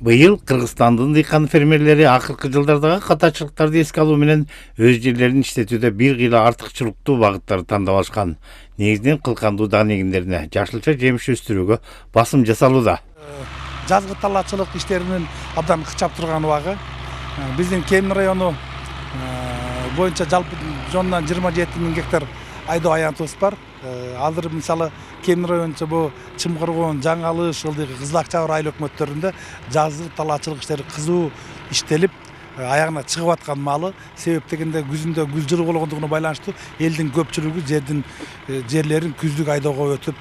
Быйыл Кыргызстандын дыйкан фермерлери акыркы жылдардагы катачылыктарды эске алуу менен өз жерлерин иштетүүдө бир кыйла артыкчылыктуу багыттарды тандап алышкан. Негизинен кылкандуу даан эгиндерине, жашылча жемиш өстүрүүгө басым жасалууда. Жазгы талаачылык иштеринин абдан кычап турган убагы. Биздин Кемин району боюнча жалпы жонунан 27 000 гектар айдоо аянтыбыз бар. Азыр мисалы Кемин районунча бу Чымкыргон, Жаңалыш, ылдыйкы Кызыл Акчабар айыл өкмөттөрүндө жазгы талаачылык иштери кызуу иштелип, аягына чыгып аткан маалы. Себеп дегенде күзүндө гүл жылуу болгондугуна байланыштуу элдин көпчүлүгү жерлерин күздүк айдоого өтүп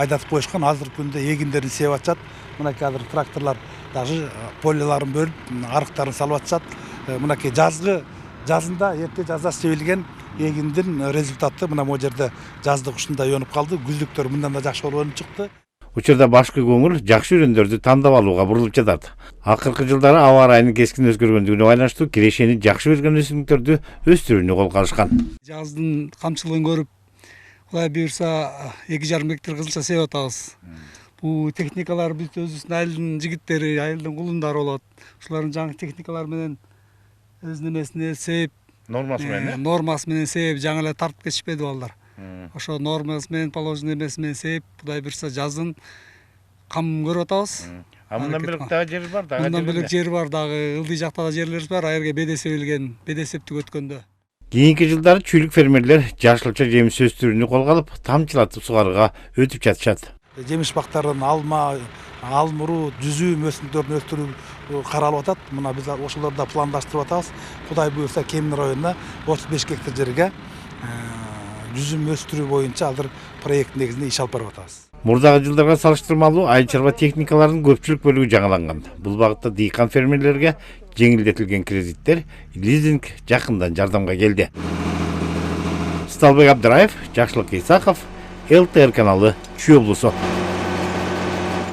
айдатып коюшкан. Азыркы күндө эгиндерин сеип атышат. Мынакей азыр тракторлор даже поляларын бөлүп, арыктарын салып атышат. Мынакей жазында эрте жазда себилген эгиндин результаты мына могу жерде жаздык ушундай өнүп калды. Күздүктөр мындан да жакшы болуп өнүп чыкты. Учурда башкы көңүл жакшы үрөндөрдү тандап алууга бурулуп жатат. Акыркы жылдары аба ырайынын кескин өзгөргөндүгүнө байланыштуу кирешени жакшы берген өсүмдүктөрдү өстүрүүнү колго алышкан. Жаздын камчылыгын көрүп, Кудай буйрса 2,5 гектар кызылча сеип атабыз. Бул техникалар биз өзүбүздүн айылдын жигиттери, айылдын кулундары болот. Ушулардын жаңы техникалар менен өз немесине сеип, нормасы менен сеип, жаңы эле тартып кетишпеди балдар. Ошо нормасы менен, положенный эмеси менен сеип, Кудай буйрса жазын кам көрүп атабыз. Мындан бөлөк дагы жер бар, мындан бөлөк жер бар, дагы ылдый жакта да жерлерибиз бар. Айырга беде себилген, беде септик өткөндө. Кийинки жылдары чүйлүк фермерлер жашылча жемиш өстүрүүнү колго алып, тамчылатып сугарууга өтүп жатышат. Жемиш бактарын алма, алмуру, жүзүм өсүмдүктөрүн өстүрүү каралып атат. Мына биз ошолорду пландаштырып атабыз. Кудай буйрса Кемин районуна 35 гектар жерге жүзүм өстүрүү боюнча азыр проект негизинде иш алып барып атабыз. Мурдагы жылдарга салыштырмалуу айыл чарба техникаларынын көпчүлүк бөлүгү жаңыланган. Бул багытта дыйкан фермерлерге жеңилдетилген кредиттер, лизинг жакындан жардамга келди. Сталбек Абдыраев, Жакшылык Исаков, ЛТР каналы, Чүй облусу.